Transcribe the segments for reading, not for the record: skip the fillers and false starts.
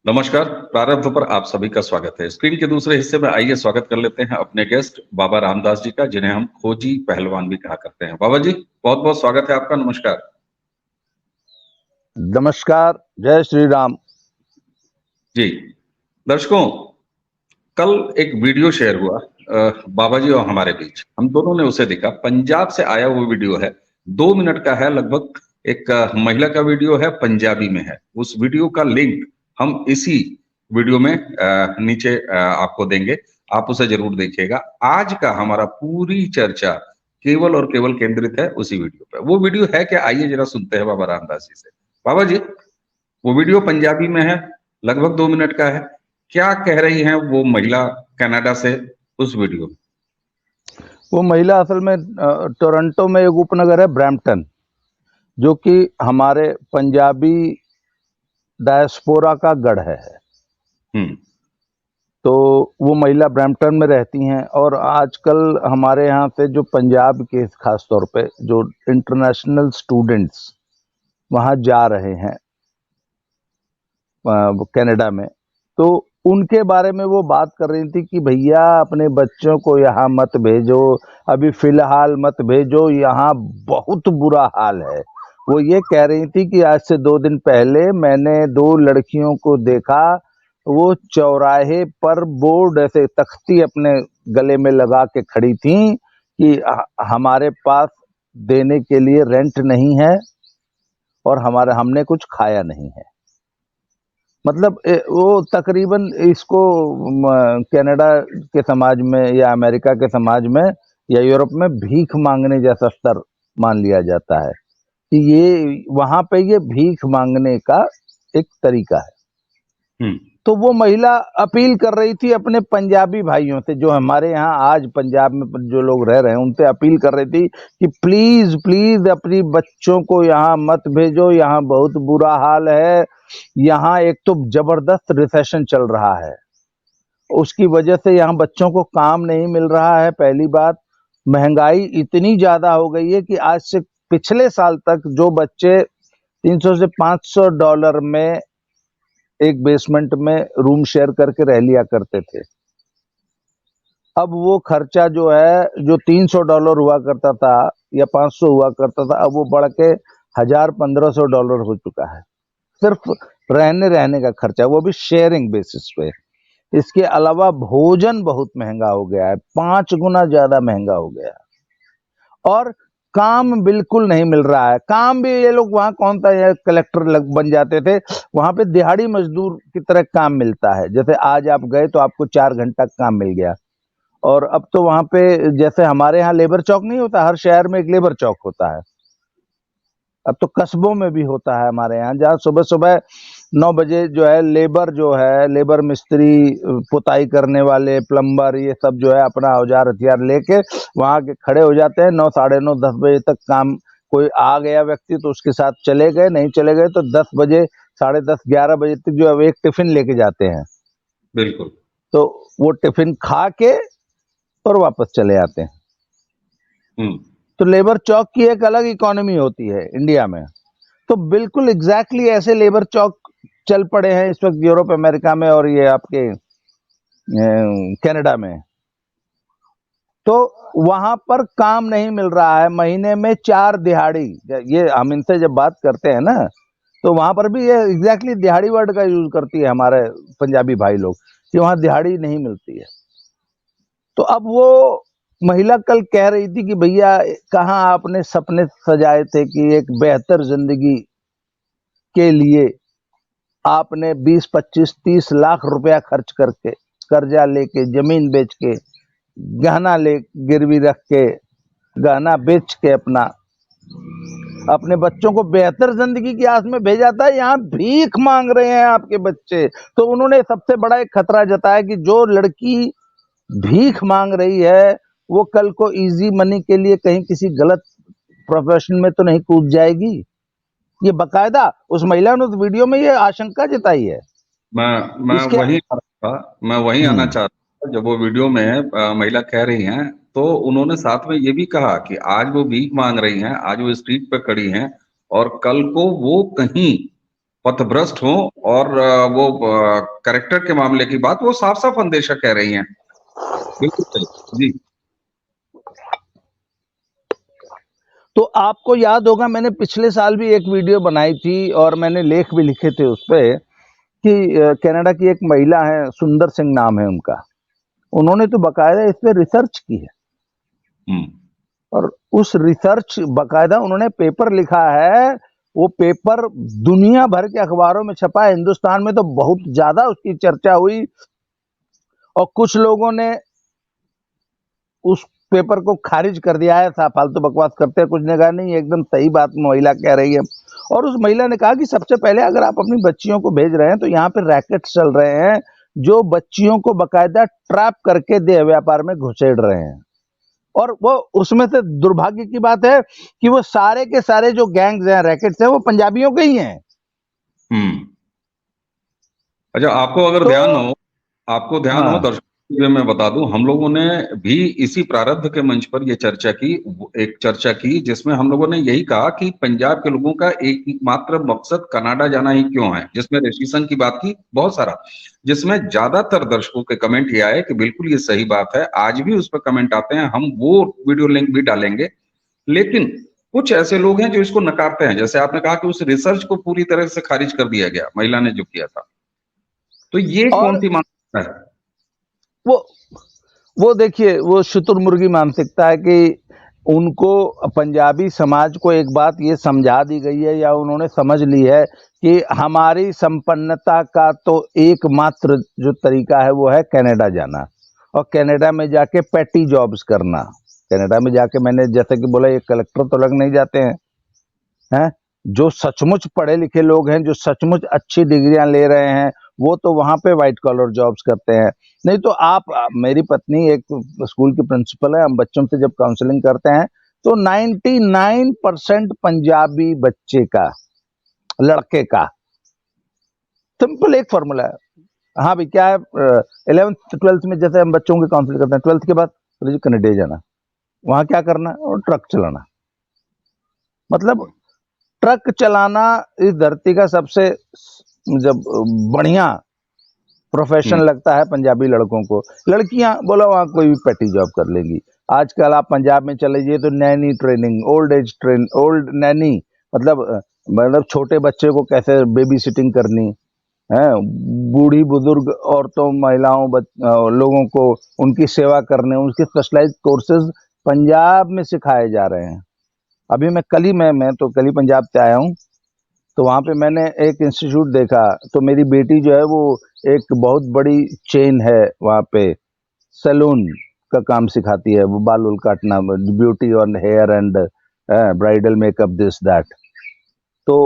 नमस्कार। प्रारंभ पर आप सभी का स्वागत है। स्क्रीन के दूसरे हिस्से में आइए स्वागत कर लेते हैं अपने गेस्ट बाबा रामदास जी का, जिन्हें हम खोजी पहलवान भी कहा करते हैं। बाबा जी, बहुत बहुत स्वागत है आपका। नमस्कार। नमस्कार, जय श्री राम। जी दर्शकों, कल एक वीडियो शेयर हुआ बाबा जी और हमारे बीच। हम दोनों ने उसे देखा। पंजाब से आया वो वीडियो है, 2 मिनट का है लगभग। एक महिला का वीडियो है, पंजाबी में है। उस वीडियो का लिंक हम इसी वीडियो में नीचे आपको देंगे। आप उसे जरूर देखिएगा। आज का हमारा पूरी चर्चा केवल और केवल केंद्रित है उसी वीडियो पे। वो वीडियो है क्या, आइए जरा सुनते हैं बाबा रामदास जी से। बाबा जी, वो वीडियो पंजाबी में है, लगभग 2 मिनट का है। क्या कह रही हैं वो महिला कनाडा से उस वीडियो में? वो महिला असल में टोरंटो में एक उपनगर है ब्रैम्पटन, जो कि हमारे पंजाबी डायस्पोरा का गढ़ है। तो वो महिला ब्रैम्पटन में रहती हैं और आजकल हमारे यहाँ से जो पंजाब के खास तौर पे जो इंटरनेशनल स्टूडेंट्स वहाँ जा रहे हैं कनाडा में, तो उनके बारे में वो बात कर रही थी कि भैया अपने बच्चों को यहाँ मत भेजो, अभी फिलहाल मत भेजो, यहाँ बहुत बुरा हाल है। वो ये कह रही थी कि आज से 2 दिन पहले मैंने 2 लड़कियों को देखा, वो चौराहे पर बोर्ड ऐसे तख्ती अपने गले में लगा के खड़ी थी कि हमारे पास देने के लिए रेंट नहीं है और हमने कुछ खाया नहीं है। मतलब वो तकरीबन इसको कनाडा के समाज में या अमेरिका के समाज में या यूरोप में भीख मांगने जैसा स्तर मान लिया जाता है कि ये वहां पे ये भीख मांगने का एक तरीका है। तो वो महिला अपील कर रही थी अपने पंजाबी भाइयों से, जो हमारे यहाँ आज पंजाब में जो लोग रह रहे हैं, उनसे अपील कर रही थी कि प्लीज प्लीज अपनी बच्चों को यहाँ मत भेजो, यहाँ बहुत बुरा हाल है। यहाँ एक तो जबरदस्त रिसेशन चल रहा है, उसकी वजह से यहाँ बच्चों को काम नहीं मिल रहा है। पहली बात, महंगाई इतनी ज्यादा हो गई है कि आज से पिछले साल तक जो बच्चे 300 से $500 में एक बेसमेंट में रूम शेयर करके रह लिया करते थे, अब वो खर्चा जो है, जो $300 हुआ करता था या 500 हुआ करता था, अब वो बढ़ के $1000-1500 हो चुका है। सिर्फ रहने का खर्चा, वो भी शेयरिंग बेसिस पे। इसके अलावा भोजन बहुत महंगा हो गया है, 5 गुना ज्यादा महंगा हो गया है। और काम बिल्कुल नहीं मिल रहा है। काम भी ये लोग वहां कौन सा कलेक्टर बन जाते थे, वहां पे दिहाड़ी मजदूर की तरह काम मिलता है। जैसे आज आप गए तो आपको 4 घंटा काम मिल गया। और अब तो वहां पे जैसे हमारे यहाँ लेबर चौक नहीं होता, हर शहर में एक लेबर चौक होता है, अब तो कस्बों में भी होता है हमारे यहाँ, जहाँ सुबह सुबह 9 बजे जो है लेबर मिस्त्री, पुताई करने वाले, प्लम्बर, ये सब जो है अपना औजार हथियार लेके वहां के खड़े हो जाते हैं। 9, साढ़े 9, 10 बजे तक काम, कोई आ गया व्यक्ति तो उसके साथ चले गए, नहीं चले गए तो 10 बजे, साढ़े 10, 11 बजे तक जो है एक टिफिन लेके जाते हैं। बिल्कुल। तो वो टिफिन खा के और वापस चले आते हैं। तो लेबर चौक की एक अलग इकोनॉमी होती है इंडिया में। तो बिल्कुल एग्जैक्टली ऐसे लेबर चौक चल पड़े हैं इस वक्त यूरोप, अमेरिका में और ये आपके कनाडा में। तो वहां पर काम नहीं मिल रहा है, महीने में 4 दिहाड़ी। ये हम इनसे जब बात करते हैं ना, तो वहां पर भी ये एग्जैक्टली दिहाड़ी वर्ड का यूज करती है हमारे पंजाबी भाई लोग कि वहां दिहाड़ी नहीं मिलती है। तो अब वो महिला कल कह रही थी कि भैया कहाँ आपने सपने सजाए थे कि एक बेहतर जिंदगी के लिए आपने 20, 25, 30 लाख रुपया खर्च करके, कर्जा लेके, जमीन बेच के, गहना ले गिरवी रख के, गहना बेच के अपने बच्चों को बेहतर जिंदगी की आस में भेजा था। यहाँ भीख मांग रहे हैं आपके बच्चे। तो उन्होंने सबसे बड़ा एक खतरा जताया कि जो लड़की भीख मांग रही है वो कल को इजी मनी के लिए कहीं किसी गलत प्रोफेशन में तो नहीं कूद जाएगी। ये बकायदा उस महिला ने उस वीडियो में ये आशंका जताई है। मैं वही आना चाह रहा था। जब वो वीडियो में महिला कह रही हैं, तो उन्होंने साथ में ये भी कहा कि आज वो भीख मांग रही हैं, आज वो स्ट्रीट पे खड़ी हैं और कल को वो कहीं पथभ्रष्ट हों और वो कैरेक्टर के मामले की बात वो साफ-साफ अंदेशा कह रही हैं। बिल्कुल सही। जी। तो आपको याद होगा मैंने पिछले साल भी एक वीडियो बनाई थी और मैंने लेख भी लिखे थे उस पे कि कनाडा की एक महिला है, सुंदर सिंह नाम है उनका। उन्होंने तो बाकायदा इस पे रिसर्च की है हुँ। और उस रिसर्च बाकायदा उन्होंने पेपर लिखा है। वो पेपर दुनिया भर के अखबारों में छपा है, हिंदुस्तान में तो बहुत ज्यादा उसकी चर्चा हुई और कुछ लोगों ने उस पेपर को खारिज कर दिया है, फालतू बकवास करते हैं। कुछ ने कहा नहीं एकदम सही बात महिला कह रही है। और उस महिला ने कहा कि सबसे पहले अगर आप अपनी बच्चियों को भेज रहे हैं तो यहाँ पे रैकेट चल रहे हैं जो बच्चियों को बकायदा ट्रैप करके देह व्यापार में घुसेड़ रहे हैं। और वो उसमें से दुर्भाग्य की बात है कि वो सारे के सारे जो गैंग्स हैं, रैकेट्स हैं, वो पंजाबियों के ही हैं। हुँ। अच्छा, आपको ध्यान हो हाँ, दर्शकों के लिए मैं बता दूं, हम लोगों ने भी इसी प्रारब्ध के मंच पर ये चर्चा की, एक चर्चा की जिसमें हम लोगों ने यही कहा कि पंजाब के लोगों का एकमात्र मकसद कनाडा जाना ही क्यों है, जिसमें रजिस्ट्रेशन की बात की बहुत सारा, जिसमें ज्यादातर दर्शकों के कमेंट ये आए कि बिल्कुल ये सही बात है। आज भी उस पर कमेंट आते हैं, हम वो वीडियो लिंक भी डालेंगे। लेकिन कुछ ऐसे लोग हैं जो इसको नकारते हैं, जैसे आपने कहा कि उस रिसर्च को पूरी तरह से खारिज कर दिया गया, महिला ने जो किया था। तो ये कौन और सी मानसिकता है? वो वो देखिए वो शुतुरमुर्गी मानसिकता है कि उनको पंजाबी समाज को एक बात ये समझा दी गई है या उन्होंने समझ ली है कि हमारी संपन्नता का तो एकमात्र जो तरीका है वो है कनाडा जाना और कनाडा में जाके पैटी जॉब्स करना। कनाडा में जाके मैंने जैसे कि बोला ये कलेक्टर तो लग नहीं जाते हैं, जो सचमुच पढ़े लिखे लोग हैं, जो सचमुच अच्छी डिग्रियां ले रहे हैं, वो तो वहां पे व्हाइट कॉलर जॉब्स करते हैं। नहीं तो मेरी पत्नी एक स्कूल की प्रिंसिपल है, हम बच्चों से जब काउंसलिंग करते हैं तो 99% पंजाबी बच्चे का, लड़के का सिंपल एक फॉर्मूला है। हाँ भाई क्या है, 11th 12th में जैसे हम बच्चों की काउंसलिंग करते हैं, 12th के बाद कनाडा जाना, वहां क्या करना और ट्रक चलाना। मतलब ट्रक चलाना इस धरती का सबसे जब बढ़िया प्रोफेशन हुँ, लगता है पंजाबी लड़कों को। लड़कियां बोला वहां कोई भी पेटी जॉब कर लेंगी। आजकल आप पंजाब में चले जाइए तो नैनी ट्रेनिंग, ओल्ड नैनी मतलब छोटे बच्चे को कैसे बेबी सिटिंग करनी है, बूढ़ी बुजुर्ग औरतों महिलाओं लोगों को उनकी सेवा करने, उनके स्पेशलाइज्ड कोर्सेज पंजाब में सिखाए जा रहे हैं। अभी मैं तो कल ही पंजाब से आया हूँ, तो वहाँ पे मैंने एक इंस्टीट्यूट देखा। तो मेरी बेटी जो है वो एक बहुत बड़ी चेन है वहाँ पे, सैलून का काम सिखाती है, वो बाल उल काटना, ब्यूटी और hair and bridal makeup this that. तो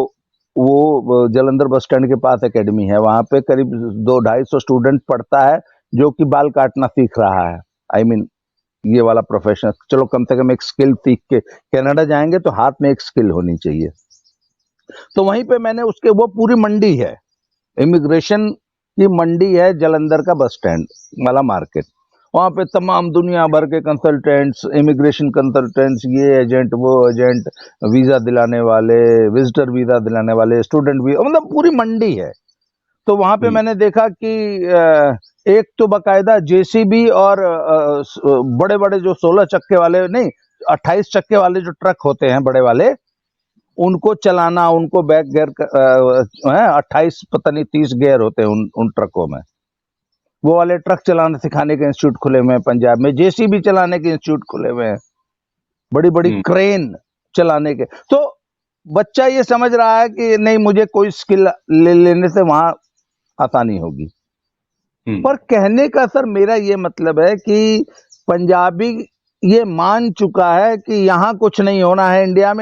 वो जलंधर बस स्टैंड के पास एकेडमी है, वहाँ पे करीब 200-250 स्टूडेंट पढ़ता है जो कि बाल काटना सीख रहा है। आई मीन ये वाला प्रोफेशन, चलो कम से कम एक स्किल सीख के कनाडा जाएंगे तो हाथ में एक स्किल होनी चाहिए। तो वहीं पे मैंने उसके, वो पूरी मंडी है, इमिग्रेशन की मंडी है, जलंधर का बस स्टैंड वाला मार्केट। वहां पे तमाम दुनिया भर के कंसल्टेंट्स, इमिग्रेशन कंसल्टेंट्स, ये एजेंट वो एजेंट, वीजा दिलाने वाले, विजिटर वीजा दिलाने वाले, स्टूडेंट वीजा, मतलब पूरी मंडी है। तो वहां पे हुँ, मैंने देखा कि एक तो बकायदा जेसीबी और बड़े बड़े जो 16 चक्के वाले नहीं, 28 चक्के वाले जो ट्रक होते हैं बड़े वाले, उनको चलाना, उनको बैक गियर 28 पता नहीं 30 गियर होते हैं उन ट्रकों में। वो वाले ट्रक चलाना सिखाने के इंस्टीट्यूट खुले हुए हैं पंजाब में, जेसीबी चलाने के इंस्टीट्यूट खुले हुए हैं, बड़ी बड़ी हुँ, क्रेन चलाने के। तो बच्चा ये समझ रहा है कि नहीं मुझे कोई स्किल लेने से वहां आसानी होगी। हुँ, पर कहने का सर मेरा ये मतलब है कि पंजाबी ये मान चुका है कि यहाँ कुछ नहीं होना है इंडिया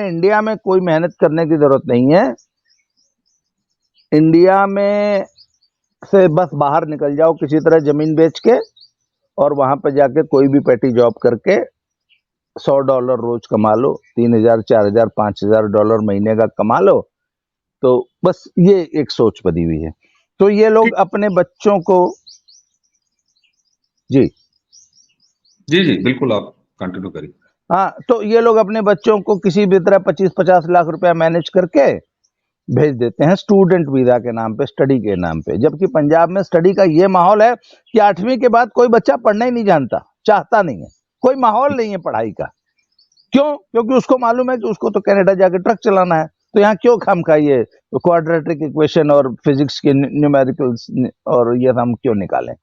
में कोई मेहनत करने की जरूरत नहीं है। इंडिया में से बस बाहर निकल जाओ किसी तरह जमीन बेच के और वहां पे जाके कोई भी पेटी जॉब करके $100 रोज कमा लो, 3,000 4,000 5,000 महीने का कमा लो। तो बस ये एक सोच बनी हुई है। तो ये लोग ठीक। अपने बच्चों को, जी जी, जी, बिल्कुल आप कंटिन्यू करिए। हाँ, तो ये लोग अपने बच्चों को किसी भी तरह 25-50 लाख रुपया मैनेज करके भेज देते हैं स्टूडेंट वीजा के नाम पे, स्टडी के नाम पे। जबकि पंजाब में स्टडी का ये माहौल है कि 8वीं के बाद कोई बच्चा पढ़ना ही नहीं जानता, चाहता नहीं है, कोई माहौल नहीं है पढ़ाई का। क्यों? क्योंकि उसको मालूम है कि उसको तो कनाडा जाके ट्रक चलाना है, तो यहाँ क्यों खामखाई ये क्वाड्रेटिक इक्वेशन और फिजिक्स के न्यूमेरिकल्स और ये हम क्यों निकालें?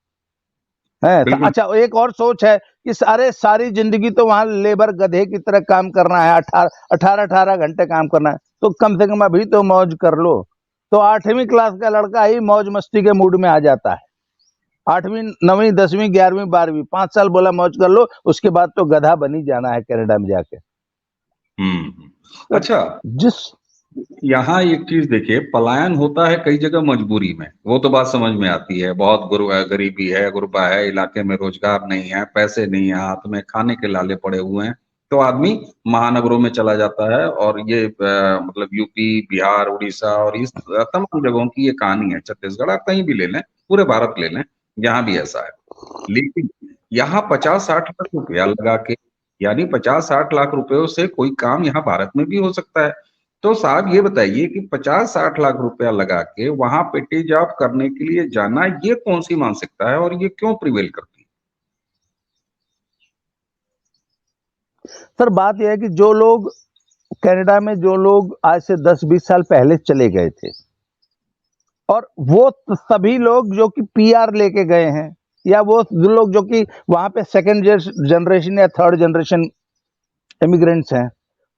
है तो बिल्कुल। अच्छा, एक और सोच है कि सारी जिंदगी तो वहां लेबर गधे की तरह काम करना है, 18 घंटे काम करना है, तो कम से कम अभी तो मौज कर लो। तो 8वीं क्लास का लड़का ही मौज मस्ती के मूड में आ जाता है। 8वीं 9वीं 10वीं 11वीं 12वीं 5 साल बोला मौज कर लो, उसके बाद तो गधा बनी जाना है कनाडा में जाके। तो अच्छा, जिस यहाँ एक चीज देखिए, पलायन होता है कई जगह मजबूरी में, वो तो बात समझ में आती है। बहुत गरीबी है, गुरबा है, इलाके में रोजगार नहीं है, पैसे नहीं है हाथ में, खाने के लाले पड़े हुए हैं, तो आदमी महानगरों में चला जाता है। और ये मतलब यूपी, बिहार, उड़ीसा और इस तमाम जगहों की ये कहानी है। छत्तीसगढ़ आप कहीं भी ले लें, पूरे भारत ले लें, यहाँ भी ऐसा है। लेकिन यहाँ 50-60 लाख रुपया लगा के, यानी 50-60 लाख रुपयों से कोई काम यहाँ भारत में भी हो सकता है। तो साहब ये बताइए कि 50-60 लाख रुपया लगा के वहां पेटी जॉब करने के लिए जाना, ये कौन सी मानसिकता है और ये क्यों प्रिवेल करती है? सर बात यह है कि जो लोग कनाडा में, जो लोग आज से 10-20 साल पहले चले गए थे, और वो सभी लोग जो कि पीआर लेके गए हैं, या वो लोग जो कि वहां पे सेकंड जनरेशन या थर्ड जनरेशन इमिग्रेंट्स हैं,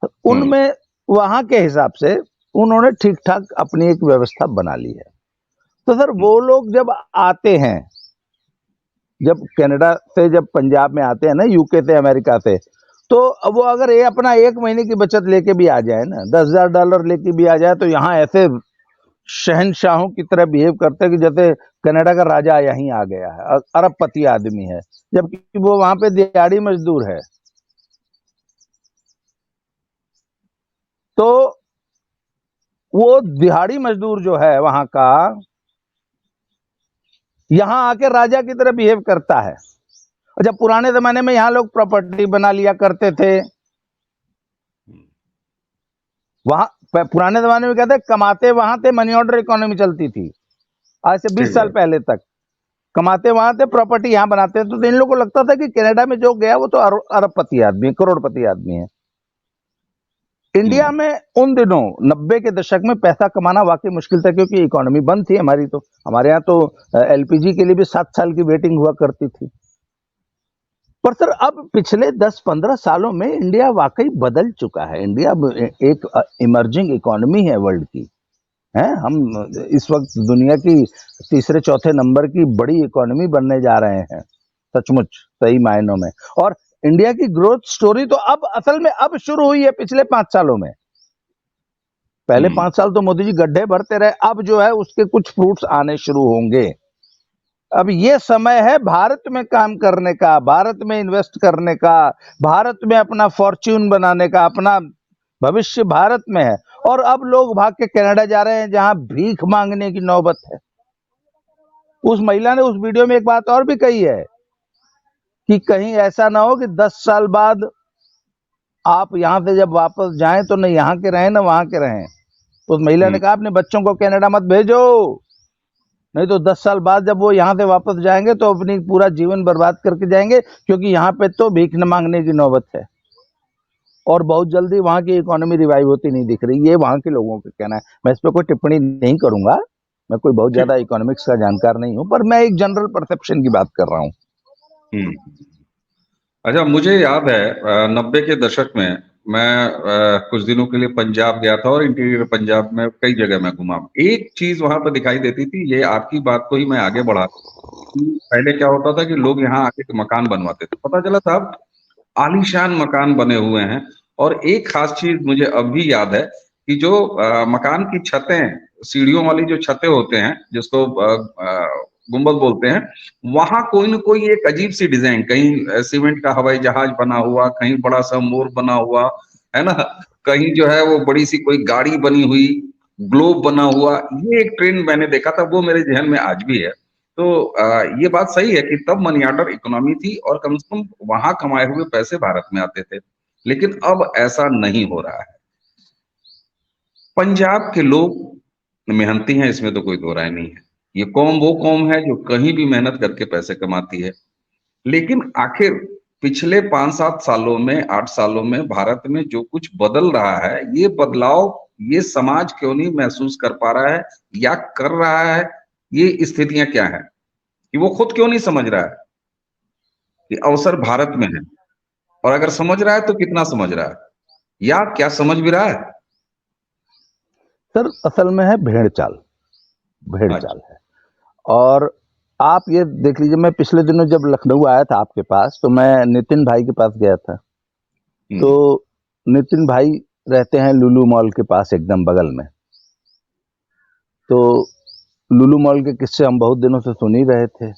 तो उनमें वहां के हिसाब से उन्होंने ठीक ठाक अपनी एक व्यवस्था बना ली है। तो सर वो लोग जब आते हैं, जब कनाडा से, जब पंजाब में आते हैं ना, यूके से, अमेरिका से, तो वो अगर ये अपना 1 महीने की बचत लेके भी आ जाए ना, $10,000 लेके भी आ जाए, तो यहाँ ऐसे शहनशाहों की तरह बिहेव करते हैं कि जैसे कनाडा का राजा यहीं आ गया है, अरबपति आदमी है, जबकि वो वहां पे दिहाड़ी मजदूर है। तो वो दिहाड़ी मजदूर जो है वहां का, यहां आके राजा की तरह बिहेव करता है। और जब पुराने जमाने में यहाँ लोग प्रॉपर्टी बना लिया करते थे, वहां पुराने जमाने में कहते कमाते वहां थे, मनी ऑर्डर इकोनॉमी चलती थी आज से 20 साल पहले तक। कमाते वहां थे, प्रॉपर्टी यहाँ बनाते थे। तो इन लोगों को लगता था कि कनाडा में जो गया वो तो अरबपति आदमी, करोड़पति आदमी है। इंडिया में उन दिनों 90 के दशक में पैसा कमाना वाकई मुश्किल था, क्योंकि इकोनॉमी बंद थी हमारी। तो हमारे यहाँ तो एलपीजी के लिए भी 7 साल की वेटिंग हुआ करती थी। पर सर अब पिछले 10-15 सालों में इंडिया वाकई बदल चुका है। इंडिया एक इमर्जिंग इकोनॉमी है वर्ल्ड की, है। हम इस वक्त दुनिया की तीसरे चौथे नंबर की बड़ी इकोनॉमी बनने जा रहे हैं, सचमुच सही मायनों में। और इंडिया की ग्रोथ स्टोरी तो अब असल में अब शुरू हुई है, पिछले 5 सालों में। पहले 5 साल तो मोदी जी गड्ढे भरते रहे, अब जो है उसके कुछ फ्रूट्स आने शुरू होंगे। अब ये समय है भारत में काम करने का, भारत में इन्वेस्ट करने का, भारत में अपना फॉर्च्यून बनाने का, अपना भविष्य भारत में है। और अब लोग भाग के कनाडा जा रहे हैं, जहां भीख मांगने की नौबत है। उस महिला ने उस वीडियो में एक बात और भी कही है कि कहीं ऐसा ना हो कि 10 साल बाद आप यहां से जब वापस जाएं तो न यहां के रहें न वहां के रहें। तो उस महिला ने कहा अपने बच्चों को कनाडा मत भेजो, नहीं तो 10 साल बाद जब वो यहां से वापस जाएंगे तो अपनी पूरा जीवन बर्बाद करके जाएंगे, क्योंकि यहाँ पे तो भीख न मांगने की नौबत है। और बहुत जल्दी वहां की इकोनॉमी रिवाइव होती नहीं दिख रही। ये वहां के लोगों का कहना है। मैं इस पर कोई टिप्पणी नहीं करूंगा, मैं कोई बहुत ज्यादा इकोनॉमिक्स का जानकार नहीं हूं, पर मैं एक जनरल परसेप्शन की बात कर रहा हूं। अच्छा, मुझे याद है 90 के दशक में मैं कुछ दिनों के लिए पंजाब गया था और इंटीरियर पंजाब में कई जगह मैं घुमा। एक चीज वहां पर दिखाई देती थी, ये आपकी बात को ही मैं आगे बढ़ा। पहले क्या होता था कि लोग यहाँ आके मकान बनवाते थे, पता चला था आलीशान मकान बने हुए हैं। और एक खास चीज मुझे अभी याद है कि जो मकान की छतें, सीढ़ियों वाली जो छतें होते हैं, जिसको गुंबद बोलते हैं, वहां कोई न कोई एक अजीब सी डिजाइन, कहीं सीमेंट का हवाई जहाज बना हुआ, कहीं बड़ा सा मोर बना हुआ, है ना, कहीं जो है वो बड़ी सी कोई गाड़ी बनी हुई, ग्लोब बना हुआ। ये एक ट्रेंड मैंने देखा था, वो मेरे जहन में आज भी है। तो ये बात सही है कि तब मनी ऑर्डर इकोनॉमी थी और कम से कम वहां कमाए हुए पैसे भारत में आते थे। लेकिन अब ऐसा नहीं हो रहा है। पंजाब के लोग मेहनती हैं, इसमें तो कोई दो राय नहीं है। ये कौम वो कौम है जो कहीं भी मेहनत करके पैसे कमाती है। लेकिन आखिर पिछले 5-7 सालों में, 8 सालों में भारत में जो कुछ बदल रहा है, ये बदलाव ये समाज क्यों नहीं महसूस कर पा रहा है या कर रहा है? ये स्थितियां क्या हैं कि वो खुद क्यों नहीं समझ रहा है कि अवसर भारत में है? और अगर समझ रहा है तो कितना समझ रहा है, या क्या समझ भी रहा है? सर असल में है भेड़ चाल, भेड़ अच्छा। चाल है। और आप ये देख लीजिए, मैं पिछले दिनों जब लखनऊ आया था आपके पास, तो मैं नितिन भाई के पास गया था। तो नितिन भाई रहते हैं लुलु मॉल के पास एकदम बगल में। तो लुलु मॉल के किस्से हम बहुत दिनों से सुन ही रहे थे।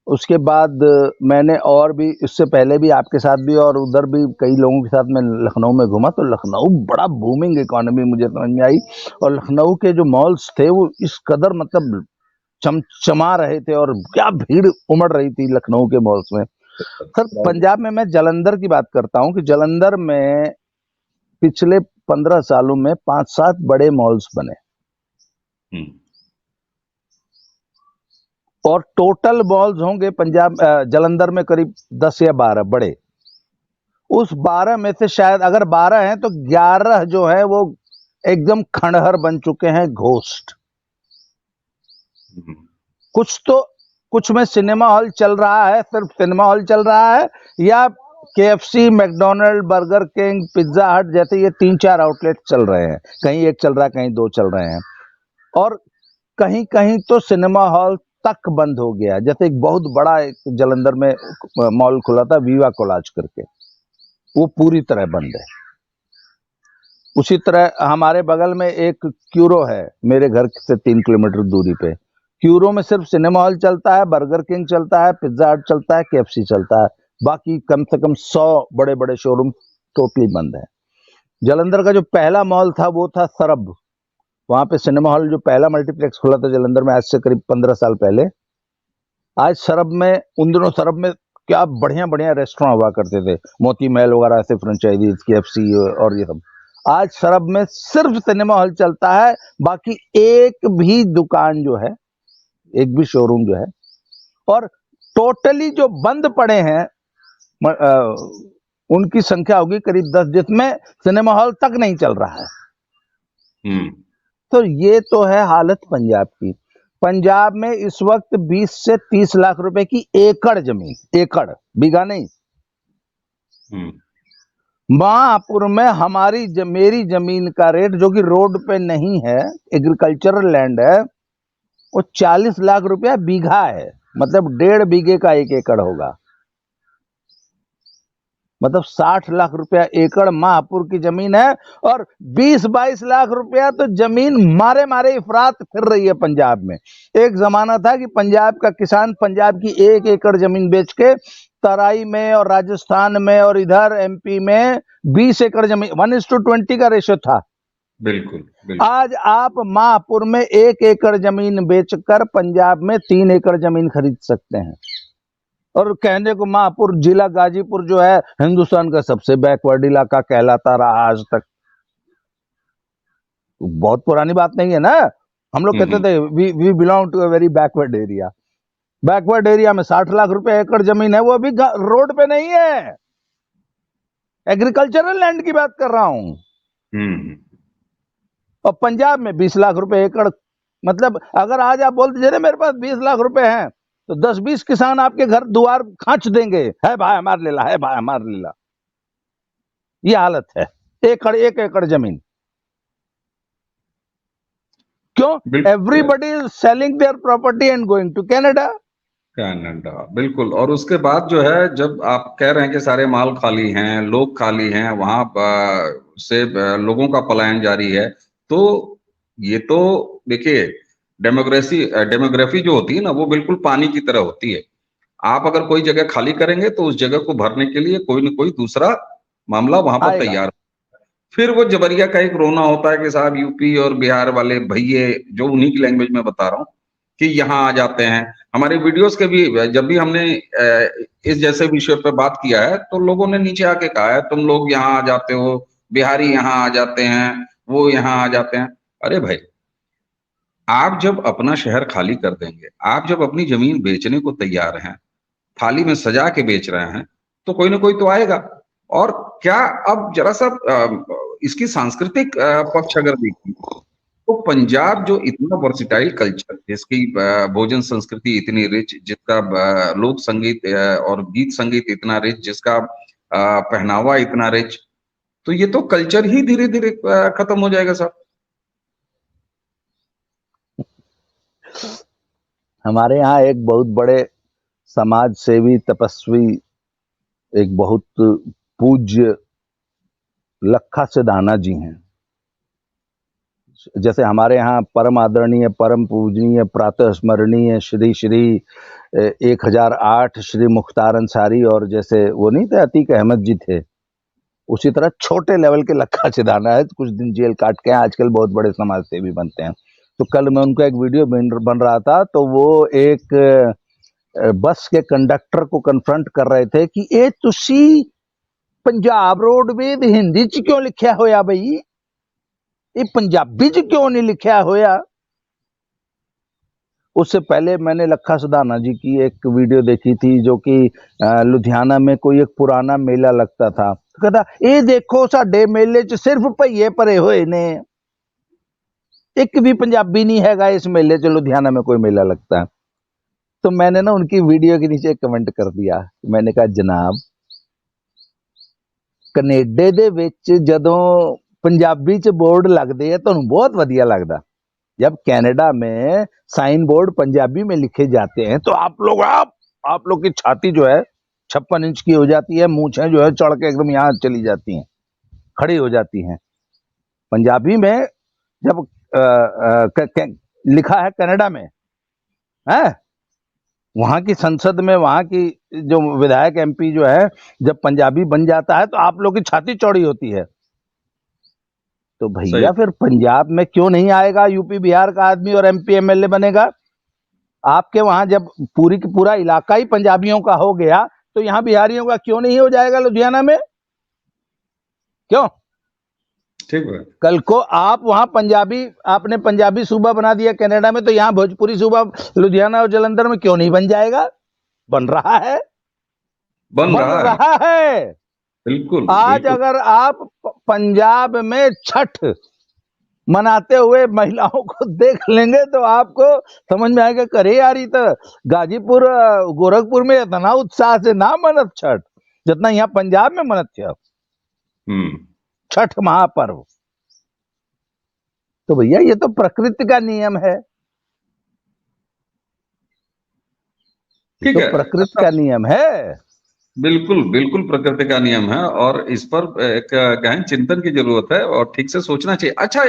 उसके बाद मैंने और भी, इससे पहले भी आपके साथ भी और उधर भी कई लोगों के साथ मैं लखनऊ में घूमा, तो लखनऊ बड़ा बूमिंग इकोनॉमी मुझे समझ में आई। और लखनऊ के जो मॉल्स थे वो इस कदर मतलब चमचमा रहे थे, और क्या भीड़ उमड़ रही थी लखनऊ के मॉल्स में। सर पंजाब में मैं जालंधर की बात करता हूँ कि जालंधर में पिछले 15 सालों में 5-7 बड़े मॉल्स बने, और टोटल मॉल्स होंगे पंजाब जालंधर में करीब 10 या 12 बड़े। उस 12 में से शायद अगर 12 हैं तो 11 जो है वो एकदम खंडहर बन चुके हैं, घोस्ट। कुछ में सिनेमा हॉल चल रहा है, सिर्फ सिनेमा हॉल चल रहा है, या KFC, McDonald, burger king, pizza हट जैसे ये 3-4 आउटलेट चल रहे हैं। कहीं एक चल रहा है, कहीं 2 चल रहे हैं, और कहीं कहीं तो सिनेमा हॉल तक बंद हो गया। जैसे एक बहुत बड़ा एक जालंधर में मॉल खुला था वीवा कोलाज करके, वो पूरी तरह बंद है। उसी तरह हमारे बगल में एक क्यूरो है, मेरे घर से 3 किलोमीटर दूरी पे। क्यूरो में सिर्फ सिनेमा हॉल चलता है, बर्गर किंग चलता है, पिज्जा हट चलता है, KFC चलता है। बाकी कम से कम 100 बड़े बड़े शोरूम टोटली बंद है। जालंधर का जो पहला मॉल था वो था सरब। वहां पे सिनेमा हॉल जो पहला मल्टीप्लेक्स खुला था जालंधर में, आज से करीब 15 साल पहले। आज सरब में, उन दिनों सरब में क्या बढ़िया बढ़िया रेस्टोरेंट हुआ करते थे, मोती महल वगैरह ऐसे फ्रेंचाइजीज, KFC और ये सब। आज सरब में सिर्फ सिनेमा हॉल चलता है, बाकी एक भी दुकान जो है, एक भी शोरूम जो है, और टोटली जो बंद पड़े हैं उनकी संख्या होगी करीब 10, जिसमें सिनेमा हॉल तक नहीं चल रहा है। तो ये तो है हालत पंजाब की। पंजाब में इस वक्त 20 से 30 लाख रुपए की एकड़ जमीन, एकड़, बीघा नहीं, महापुर में मेरी जमीन का रेट, जो कि रोड पे नहीं है, एग्रीकल्चरल लैंड है, वो 40 लाख रुपया बीघा है। मतलब 1.5 बीघे का 1 एकड़ होगा, मतलब 60 लाख रुपया एकड़ महापुर की जमीन है। और 20-22 लाख रुपया तो जमीन मारे मारे इफरात फिर रही है पंजाब में। एक जमाना था कि पंजाब का किसान पंजाब की 1 एकड़ जमीन बेच के तराई में और राजस्थान में और इधर MP में 20 एकड़ जमीन, 1:20 का रेशो था। बिल्कुल। आज आप महापुर में 1 एकड़ जमीन बेचकर पंजाब में 3 एकड़ जमीन खरीद सकते हैं। और कहने को महापुर जिला गाजीपुर जो है हिंदुस्तान का सबसे बैकवर्ड इलाका कहलाता रहा आज तक। बहुत पुरानी बात नहीं है ना। हम लोग कहते थे we belong to a very backward area. Backward area में 60 लाख रुपए एकड़ जमीन है, वो अभी रोड पे नहीं है, एग्रीकल्चरल लैंड की बात कर रहा हूं। और पंजाब में 20 लाख रुपए एकड़। मतलब अगर आज आप बोलते थे मेरे पास 20 लाख रुपए हैं, तो 10-20 किसान आपके घर द्वार खांच देंगे, है भाई हमारे लीला, है भाई हमारे लीला। ये हालत है, 1 एकड़ जमीन। क्यों? Everybody is selling their property and going to Canada. बिल्कुल। और उसके बाद जो है, जब आप कह रहे हैं कि सारे माल खाली हैं, लोग खाली हैं, वहां से लोगों का पलायन जारी है, तो ये तो देखिए, डेमोग्राफी जो होती है ना, वो बिल्कुल पानी की तरह होती है। आप अगर कोई जगह खाली करेंगे तो उस जगह को भरने के लिए कोई न कोई दूसरा मामला वहां पर तैयार। फिर वो जबरिया का एक रोना होता है कि साहब यूपी और बिहार वाले भैये, जो उन्हीं की लैंग्वेज में बता रहा हूँ, कि यहाँ आ जाते हैं। हमारे वीडियोस के भी, जब भी हमने इस जैसे विषय पे बात किया है, तो लोगों ने नीचे आके कहा है तुम लोग यहाँ आ जाते हो, बिहारी यहाँ आ जाते हैं, वो यहाँ आ जाते हैं। अरे भाई, आप जब अपना शहर खाली कर देंगे, आप जब अपनी जमीन बेचने को तैयार हैं, थाली में सजा के बेच रहे हैं, तो कोई ना कोई तो आएगा। और क्या, अब जरा सा इसकी सांस्कृतिक पक्ष अगर देखिए, तो पंजाब जो इतना वर्सिटाइल कल्चर, जिसकी भोजन संस्कृति इतनी रिच, जिसका लोक संगीत और गीत संगीत इतना रिच, जिसका पहनावा इतना रिच, तो ये तो कल्चर ही धीरे धीरे खत्म हो जाएगा साहब। हमारे यहाँ एक बहुत बड़े समाज सेवी तपस्वी, एक बहुत पूज्य लखा सिधाना जी हैं। जैसे हमारे यहाँ परम आदरणीय, परम पूजनीय, प्रातः स्मरणीय श्री श्री 1008 श्री मुख्तार अंसारी, और जैसे वो नहीं थे अतीक अहमद जी थे, उसी तरह छोटे लेवल के लखा सिधाना है, कुछ दिन जेल काट के आजकल बहुत बड़े समाज सेवी बनते हैं। तो कल मैं उनका एक वीडियो बन रहा था, तो वो एक बस के कंडक्टर को कन्फ्रंट कर रहे थे कि ये तुसी पंजाब रोडवेज हिंदी च क्यों लिखा होया बई, ये पंजाबी च क्यों नहीं लिखा होया। उससे पहले मैंने लखा सिधाना जी की एक वीडियो देखी थी, जो कि लुधियाना में कोई एक पुराना मेला लगता था। तो कहता ये देखो साडे मेले च सिर्फ भईए भरे हुए ने, एक भी पंजाबी नहीं हैगा इस मेले च, लुधियाना में कोई मेला लगता है। तो मैंने ना उनकी वीडियो के नीचे कमेंट कर दिया, मैंने कहा जनाब, कनेडे दे विच जदों पंजाबी च बोर्ड लगदे है तुहानूं बहुत वधिया लगदा, जब कनाडा में साइन बोर्ड पंजाबी में लिखे जाते हैं तो आप लोग की छाती जो है 56 इंच की हो जाती है, मूछें जो है चढ़ के एकदम यहाँ चली जाती हैं, खड़ी हो जाती हैं। पंजाबी में जब लिखा है कनाडा में है, वहां की संसद में, वहां की जो विधायक एमपी जो है, जब पंजाबी बन जाता है तो आप लोग की छाती चौड़ी होती है। तो भैया फिर पंजाब में क्यों नहीं आएगा यूपी बिहार का आदमी और एमपी एमएलए बनेगा? आपके वहां जब पूरी की पूरा इलाका ही पंजाबियों का हो गया, तो यहाँ बिहारियों का क्यों नहीं हो जाएगा लुधियाना में? क्यों? ठीक है। कल को आप वहां पंजाबी, आपने पंजाबी सूबा बना दिया कनाडा में, तो यहाँ भोजपुरी सूबा लुधियाना और जलंधर में क्यों नहीं बन जाएगा? बन रहा है, बन रहा है। बिल्कुल। आज बिल्कुल। अगर आप पंजाब में छठ मनाते हुए महिलाओं को देख लेंगे तो आपको समझ में आएगा, करे यार ये तो गाजीपुर गोरखपुर में इतना उत्साह से ना मनत छठ जितना यहाँ पंजाब में मनत छठ महापर्व। तो भैया ये तो प्रकृति का नियम है, ठीक है, प्रकृति का नियम है। बिल्कुल बिल्कुल प्रकृति का नियम है, और इस पर एक गहन चिंतन की जरूरत है और ठीक से सोचना चाहिए। अच्छा,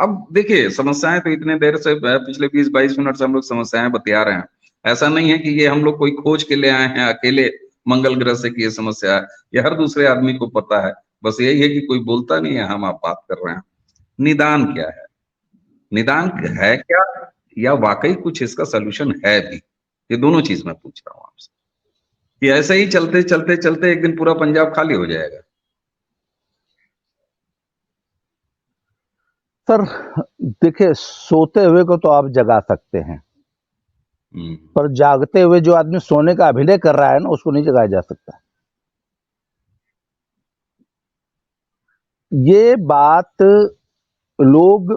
अब देखिए, समस्याएं तो इतने देर से पिछले 20-22 मिनट से हम लोग समस्याएं बतिया रहे हैं। ऐसा नहीं है कि ये हम लोग कोई खोज के ले आए हैं अकेले मंगल ग्रह से कि ये समस्या है, ये हर दूसरे आदमी को पता है। बस यही है कि कोई बोलता नहीं है, हम आप बात कर रहे हैं। निदान क्या है? निदान है क्या, या वाकई कुछ इसका सोल्यूशन है भी? ये दोनों चीज मैं पूछ रहा हूँ आपसे, कि ऐसे ही चलते चलते चलते एक दिन पूरा पंजाब खाली हो जाएगा? सर देखिए, सोते हुए को तो आप जगा सकते हैं, पर जागते हुए जो आदमी सोने का अभिनय कर रहा है ना, उसको नहीं जगाया जा सकता। ये बात लोग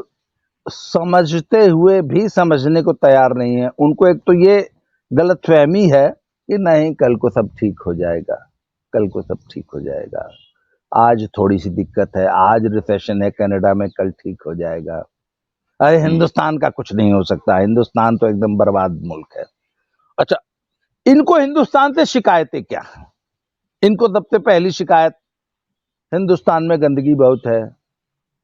समझते हुए भी समझने को तैयार नहीं है। उनको एक तो ये गलतफहमी है कि नहीं, कल को सब ठीक हो जाएगा, कल को सब ठीक हो जाएगा, आज थोड़ी सी दिक्कत है, आज रिसेशन है कनाडा में, कल ठीक हो जाएगा। अरे हिंदुस्तान का कुछ नहीं हो सकता, हिंदुस्तान तो एकदम बर्बाद मुल्क है। अच्छा, इनको हिंदुस्तान से शिकायतें क्या? इनको सबसे पहली शिकायत, हिंदुस्तान में गंदगी बहुत है।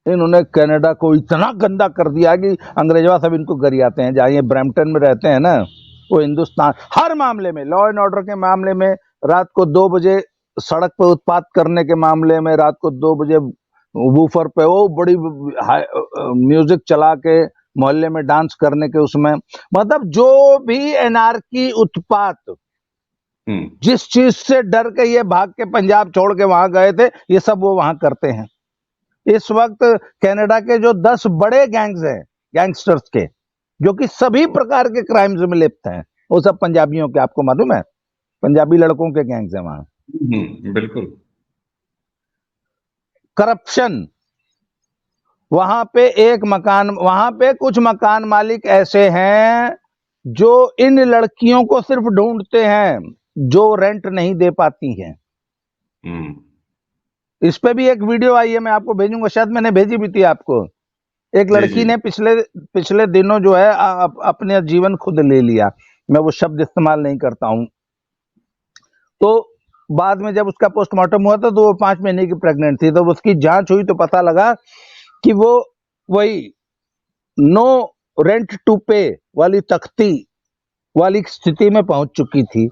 इन्होंने कनाडा को इतना गंदा कर दिया कि अंग्रेजवा सब इनको गरियाते हैं। जहाँ ये ब्रैम्पटन में रहते हैं ना, वो हिंदुस्तान हर मामले में, लॉ एंड ऑर्डर के मामले में, रात को 2 बजे सड़क पर उत्पात करने के मामले में, रात को 2 बजे वूफर पे वो बड़ी म्यूजिक चला के मोहल्ले में डांस करने के, उसमें मतलब जो भी एनार्की उत्पात, जिस चीज से डर के ये भाग के पंजाब छोड़ के वहां गए थे, ये सब वो वहां करते हैं। इस वक्त कनाडा के जो 10 बड़े गैंग्स हैं, गैंगस्टर्स के, जो कि सभी प्रकार के क्राइम्स में लिप्त हैं। वो सब पंजाबियों के, आपको मालूम है, पंजाबी लड़कों के गैंग्स हैं वहां। बिल्कुल। करप्शन, वहां पे कुछ मकान मालिक ऐसे हैं जो इन लड़कियों को सिर्फ ढूंढते हैं जो रेंट नहीं दे पाती हैं। इस पे भी एक वीडियो आई है, मैं आपको भेजूंगा, शायद मैंने भेजी भी थी आपको। एक जी लड़की जी। ने पिछले दिनों जो है अपने जीवन खुद ले लिया। मैं वो शब्द इस्तेमाल नहीं करता हूं। तो बाद में जब उसका पोस्टमार्टम हुआ था तो वो 5 महीने की प्रेग्नेंट थी। तो उसकी जांच हुई तो पता लगा कि वो वही नो रेंट टू पे वाली तख्ती वाली स्थिति में पहुंच चुकी थी।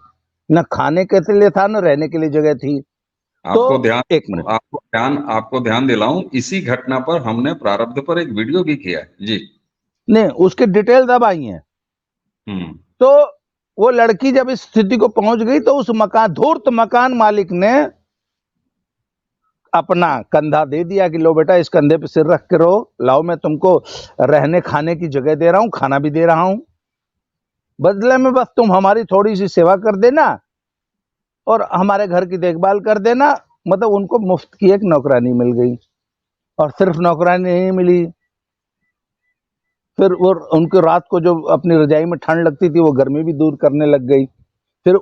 न खाने के लिए था, न रहने के लिए जगह थी। आपको तो ध्यान एक मिनट, आपको ध्यान दिलाऊं, इसी घटना पर हमने प्रारब्ध पर एक वीडियो भी किया है जी। नहीं, उसकी डिटेल अब आई है। हम्म। तो वो लड़की जब इस स्थिति को पहुंच गई तो उस धूर्त मकान मालिक ने अपना कंधा दे दिया कि लो बेटा, इस कंधे पे सिर रख के रहो, लाओ मैं तुमको रहने खाने की जगह दे रहा हूं, खाना भी दे रहा हूं, बदले में बस तुम हमारी थोड़ी सी सेवा कर देना और हमारे घर की देखभाल कर देना। मतलब उनको मुफ्त की एक नौकरानी मिल गई। और सिर्फ नौकरानी नहीं मिली, फिर वो उनको रात को जो अपनी रजाई में ठंड लगती थी वो गर्मी भी दूर करने लग गई। फिर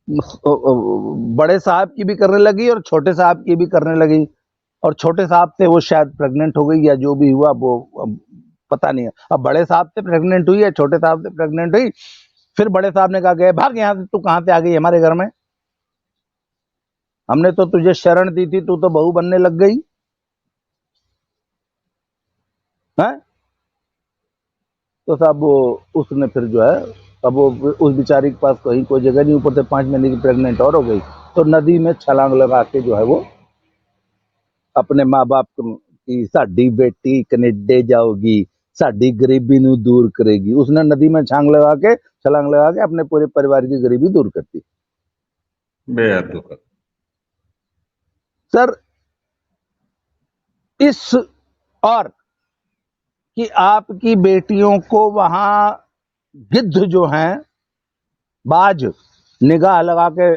बड़े साहब की भी करने लगी और छोटे साहब की भी करने लगी। और छोटे साहब से वो शायद प्रेग्नेंट हो गई या जो भी हुआ वो अब पता नहीं है। अब बड़े साहब से प्रेग्नेंट हुई या छोटे साहब से प्रेग्नेंट हुई, फिर बड़े साहब ने कहा, गए भाग यहाँ से, तू कहां से आ गई हमारे घर में, हमने तो तुझे शरण दी थी, तू तो बहू बनने लग गई है। तो साहब वो उसने फिर जो है, अब वो उस बेचारी के पास कहीं कोई जगह नहीं, ऊपर से 5 महीने की प्रेग्नेंट और हो गई। तो नदी में छलांग लगा के जो है वो अपने माँ बाप की, साडी बेटी कनेडे जाओगी, साडी गरीबी नू दूर करेगी, उसने नदी में छलांग लगा के अपने पूरे परिवार की गरीबी दूर कर दी। बेहद दुखद। सर इस, और कि आपकी बेटियों को वहां गिद्ध जो हैं, बाज, निगाह लगा के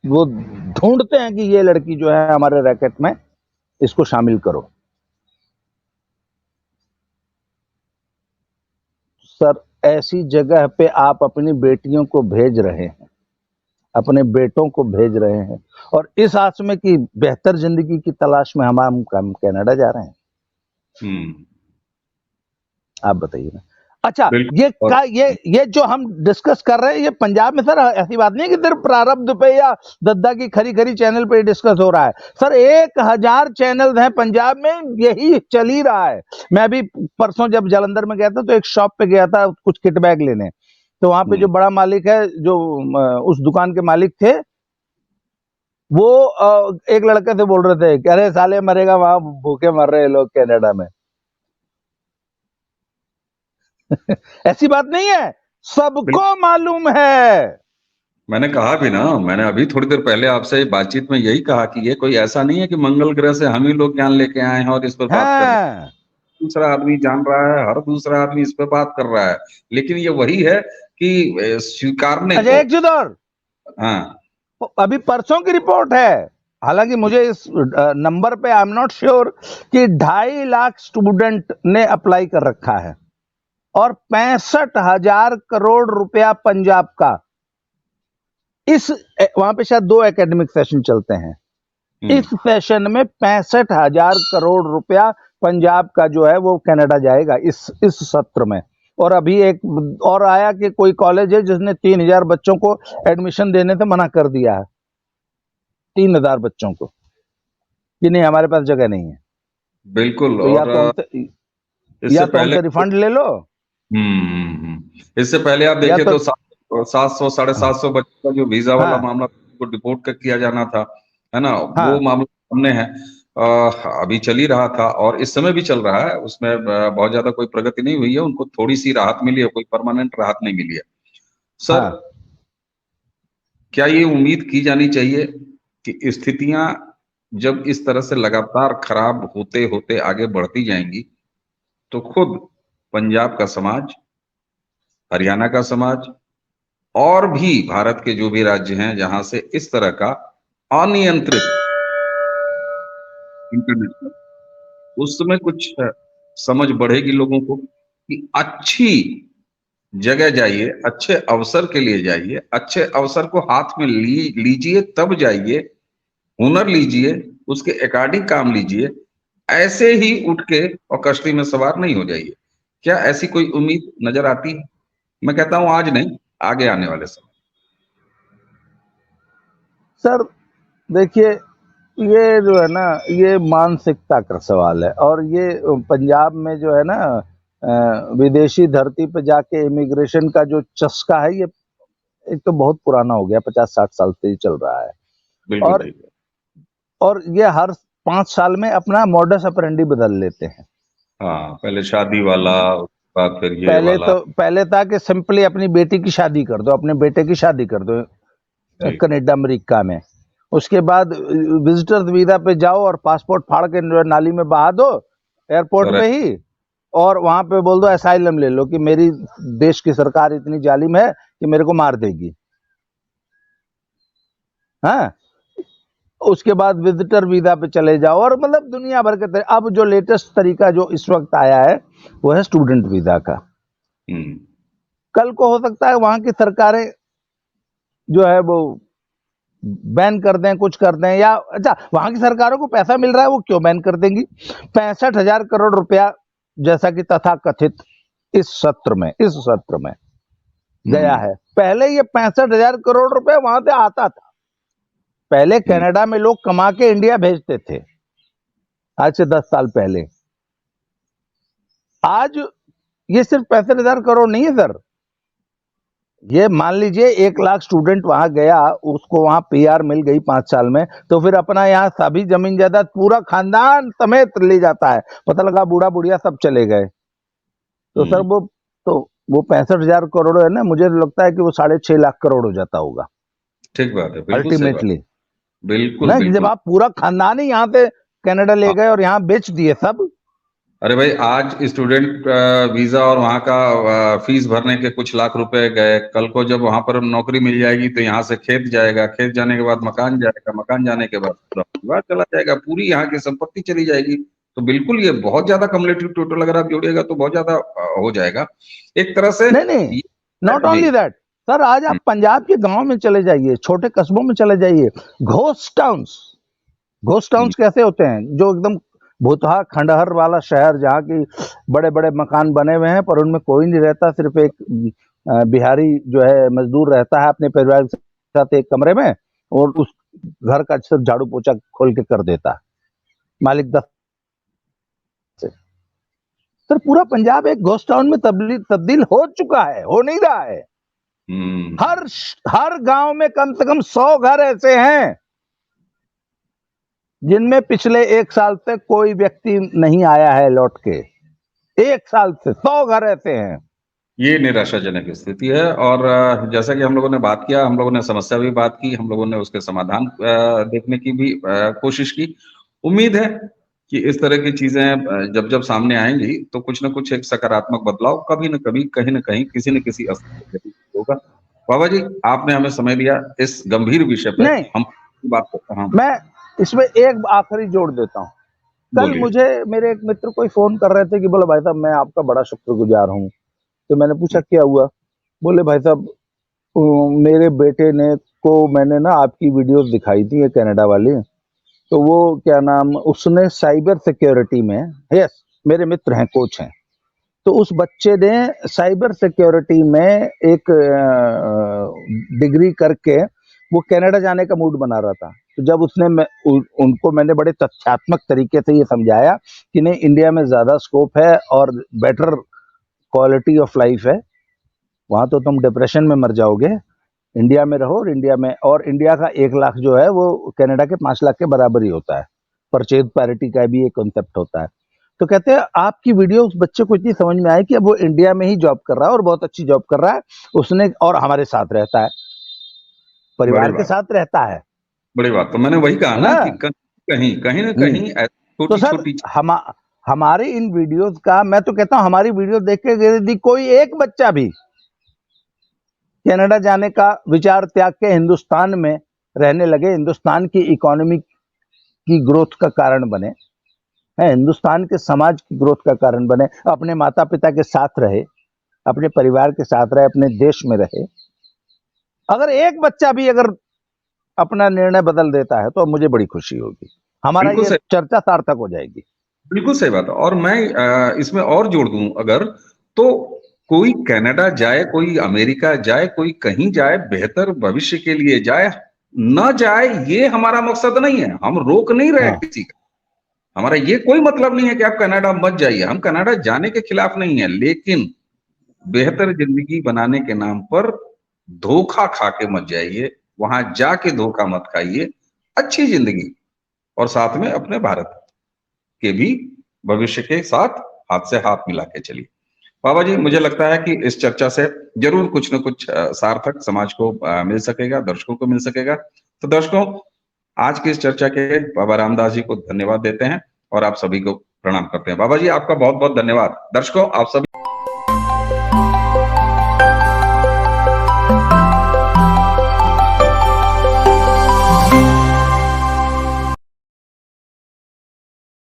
वो ढूंढते हैं कि ये लड़की जो है हमारे रैकेट में, इसको शामिल करो। सर ऐसी जगह पे आप अपनी बेटियों को भेज रहे हैं, अपने बेटों को भेज रहे हैं, और इस आस में कि बेहतर जिंदगी की तलाश में हम कनाडा जा रहे हैं। आप बताइए ना। अच्छा, ये जो हम डिस्कस कर रहे हैं ये पंजाब में, सर ऐसी बात नहीं है कि सिर्फ प्रारब्ध पे या दद्दा की खरी खरी चैनल पे डिस्कस हो रहा है। सर 1000 चैनल हैं पंजाब में, यही चल ही रहा है। मैं अभी परसों जब जालंधर में गया था तो एक शॉप पे गया था कुछ किट बैग लेने। तो वहां पे जो बड़ा मालिक है, जो उस दुकान के मालिक थे, वो एक लड़के से बोल रहे थे कि अरे साले मरेगा, वहां भूखे मर रहे हैं लोग कनाडा में। ऐसी बात नहीं है, सबको मालूम है। मैंने कहा भी ना, मैंने अभी थोड़ी देर पहले आपसे बातचीत में यही कहा कि ये कोई ऐसा नहीं है कि मंगल ग्रह से हम ही लोग ज्ञान लेके आए हैं और इस पर बात कर रहे हैं। दूसरा आदमी जान रहा है, हर दूसरा आदमी इस पर बात कर रहा है, लेकिन ये वही है कि स्वीकारने अच्छा, एक चीज और, हाँ, अभी परसों की रिपोर्ट है, हालांकि मुझे इस नंबर पे आई एम नॉट श्योर, कि 2.5 लाख स्टूडेंट ने अप्लाई कर रखा है और 65,000 करोड़ रुपया पंजाब का, इस वहां पे शायद 2 एकेडमिक सेशन चलते हैं, इस सेशन में 65,000 करोड़ रुपया पंजाब का जो है वो कनाडा जाएगा इस सत्र में। और अभी एक और आया कि कोई कॉलेज है जिसने 3,000 बच्चों को एडमिशन देने से मना कर दिया है, 3,000 बच्चों को, कि नहीं हमारे पास जगह नहीं है। बिल्कुल। तो या तो हमसे रिफंड ले लो। इससे पहले आप देखें तो 700 750 बच्चों का जो वीजा वाला मामला को डिपोर्ट कर किया जाना था, है ना, वो मामला सामने है, अभी चल ही रहा था और इस समय भी चल रहा है। उसमें बहुत ज्यादा कोई प्रगति नहीं हुई है, उनको थोड़ी सी राहत मिली है, कोई परमानेंट राहत नहीं मिली है। सर क्या ये उम्मीद की जानी चाहिए कि स्थितियां जब इस तरह से लगातार खराब होते होते आगे बढ़ती जाएंगी तो खुद पंजाब का समाज, हरियाणा का समाज और भी भारत के जो भी राज्य हैं जहां से इस तरह का अनियंत्रित इंटरनेट पर, उस समय कुछ समझ बढ़ेगी लोगों को कि अच्छी जगह जाइए, अच्छे अवसर के लिए जाइए, अच्छे अवसर को हाथ में लीजिए तब जाइए, हुनर लीजिए, उसके अकॉर्डिंग काम लीजिए, ऐसे ही उठ के और कश्ती में सवार नहीं हो जाइए। क्या ऐसी कोई उम्मीद नजर आती है? मैं कहता हूं आज नहीं, आगे आने वाले समय। सर देखिए, ये जो है ना, ये मानसिकता का सवाल है। और ये पंजाब में जो है ना, विदेशी धरती पे जाके इमिग्रेशन का जो चस्का है, ये एक तो बहुत पुराना हो गया, 50-60 साल से ही चल रहा है। बिल्कुल और ठीक है। और ये हर 5 साल में अपना मॉडस ऑपरेंडी बदल लेते हैं। हाँ, पहले शादी वाला, उसके बाद फिर ये वाला। पहले था कि सिंपली अपनी बेटी की शादी कर दो, अपने बेटे की शादी कर दो जी, कनाडा अमेरिका में। उसके बाद विजिटर्स वीजा पे जाओ और पासपोर्ट फाड़ के नाली में बहा दो एयरपोर्ट पे करेक्ट। ही, और वहां पे बोल दो असाइलम ले लो कि मेरी देश की सरकार इतनी जालिम है कि मेरे को मार देगी। हाँ, उसके बाद विजिटर वीजा पे चले जाओ, और मतलब दुनिया भर के अब जो लेटेस्ट तरीका जो इस वक्त आया है वो है स्टूडेंट वीजा का। कल को हो सकता है वहां की सरकारें जो है वो बैन कर दें, कुछ कर दें, या अच्छा वहां की सरकारों को पैसा मिल रहा है, वो क्यों बैन कर देंगी? 65,000 करोड़ रुपया जैसा कि तथाकथित इस सत्र में गया है। पहले ये 65,000 करोड़ रुपए वहां से आता था। पहले कनाडा में लोग कमा के इंडिया भेजते थे, आज से 10 साल पहले। आज ये सिर्फ 65,000 करोड़ नहीं है सर। ये मान लीजिए 1 लाख स्टूडेंट वहां गया, उसको वहां पीआर मिल गई 5 साल में, तो फिर अपना यहाँ सभी जमीन जायदाद पूरा खानदान समेत ले जाता है। पता लगा बूढ़ा बुढ़िया सब चले गए, तो सर वो 65,000 करोड़ है ना, मुझे लगता है कि वो 6.5 लाख करोड़ हो जाता होगा ठीक बात है, बिल्कुल सही बात। अल्टीमेटली बिल्कुल ना। जब बिल्कुल। आप पूरा खानदान ही यहाँ से कनाडा ले गए और यहाँ बेच दिए सब। अरे भाई, आज स्टूडेंट वीजा और वहाँ का फीस भरने के कुछ लाख रुपए गए, कल को जब वहां पर नौकरी मिल जाएगी तो यहाँ से खेत जाएगा, खेत जाने के बाद मकान जाएगा, मकान जाने के बाद पूरा परिवार चला जाएगा, पूरी यहाँ की संपत्ति चली जाएगी। तो बिल्कुल ये बहुत ज्यादा कम्युलेटिव टोटल अगर आप जोड़िएगा तो बहुत ज्यादा हो जाएगा एक तरह से। नहीं, नॉट जी। ओनली दैट सर, आज आप पंजाब के गांव में चले जाइए, छोटे कस्बों में चले जाइए, घोस्ट टाउन्स कैसे होते हैं, जो एकदम भूतहा खंडहर वाला शहर, जहाँ की बड़े बड़े मकान बने हुए हैं पर उनमें कोई नहीं रहता, सिर्फ एक बिहारी जो है मजदूर रहता है अपने परिवार के साथ एक कमरे में, और उस घर का सिर्फ झाड़ू पोछा खोल के कर देता है मालिक 10 से। सर पूरा पंजाब एक घोस्ट टाउन में तब्दील हो चुका है, हो नहीं रहा है। हर गांव में कम से कम 100 घर ऐसे हैं जिनमें पिछले 1 साल से कोई व्यक्ति नहीं आया है लौट के। 1 साल से 100 घर ऐसे हैं। ये निराशाजनक स्थिति है। और जैसा कि हम लोगों ने बात किया, हम लोगों ने समस्या भी बात की, हम लोगों ने उसके समाधान देखने की भी कोशिश की। उम्मीद है कि इस तरह की चीजें जब जब सामने आएंगी तो कुछ ना कुछ एक सकारात्मक बदलाव कभी न कभी, कहीं न कहीं, किसी न किसी स्तर पर जरूर होगा। बाबा जी, आपने हमें समय दिया इस गंभीर विषय पर, नहीं, हम बात करते हैं। मैं इसमें एक आखिरी जोड़ देता हूं। कल मुझे मेरे एक मित्र कोई फोन कर रहे थे कि बोले भाई साहब मैं आपका बड़ा शुक्रगुजार हूं। तो मैंने पूछा क्या हुआ? बोले भाई साहब मेरे बेटे ने को मैंने ना आपकी वीडियोस दिखाई थी, ये कनाडा वाली, तो वो क्या नाम, उसने साइबर सिक्योरिटी में, यस मेरे मित्र हैं, कोच हैं, तो उस बच्चे ने साइबर सिक्योरिटी में एक डिग्री करके वो कनाडा जाने का मूड बना रहा था। तो जब उसने उनको मैंने बड़े तथ्यात्मक तरीके से ये समझाया कि नहीं, इंडिया में ज्यादा स्कोप है और बेटर क्वालिटी ऑफ लाइफ है, वहां तो तुम डिप्रेशन में मर जाओगे, इंडिया में रहो। और इंडिया का 1 लाख जो है वो कनाडा के 5 लाख के बराबर ही होता है। परचेज पैरिटी का भी एक कॉन्सेप्ट होता है। तो कहते हैं आपकी वीडियो उस बच्चे को इतनी समझ में आई कि अब वो इंडिया में ही जॉब कर रहा है और बहुत अच्छी जॉब कर रहा है उसने, और हमारे साथ रहता है, परिवार के साथ रहता है। बड़ी बात। तो मैंने वही कहा ना कि कहीं ना कहीं तो सर छोटी हमारे इन वीडियोस का, मैं तो कहता हूं हमारी वीडियो देख के यदि कोई एक बच्चा भी कनाडा जाने का विचार त्याग के हिंदुस्तान में रहने लगे, हिंदुस्तान की इकोनॉमी की ग्रोथ का कारण बने, है हिंदुस्तान के समाज की ग्रोथ का कारण बने, अपने माता पिता के साथ रहे, अपने परिवार के साथ रहे, अपने देश में रहे, अगर एक बच्चा भी अगर अपना निर्णय बदल देता है तो मुझे बड़ी खुशी होगी, हमारा बिल्कुल ये सही, चर्चा सार्थक हो जाएगी। बिल्कुल सही बात है। और मैं इसमें और जोड़ दूं अगर, तो कोई कनाडा जाए, कोई अमेरिका जाए, कोई कहीं जाए, बेहतर भविष्य के लिए जाए, न जाए, ये हमारा मकसद नहीं है। हम रोक नहीं रहे हाँ, किसी का। हमारा ये कोई मतलब नहीं है कि आप कनाडा मत जाइए। हम कनाडा जाने के खिलाफ नहीं है, लेकिन बेहतर जिंदगी बनाने के नाम पर धोखा खा के मत जाइए। वहां जाके धोखा मत खाइए। अच्छी जिंदगी और साथ में अपने भारत के भी भविष्य के साथ हाथ से हाथ मिला के चलिए। बाबा जी, मुझे लगता है कि इस चर्चा से जरूर कुछ न कुछ सार्थक समाज को मिल सकेगा, दर्शकों को मिल सकेगा। तो दर्शकों, आज की इस चर्चा के बाबा रामदास जी को धन्यवाद देते हैं और आप सभी को प्रणाम करते हैं। बाबा जी, आपका बहुत बहुत धन्यवाद। दर्शकों, आप सभी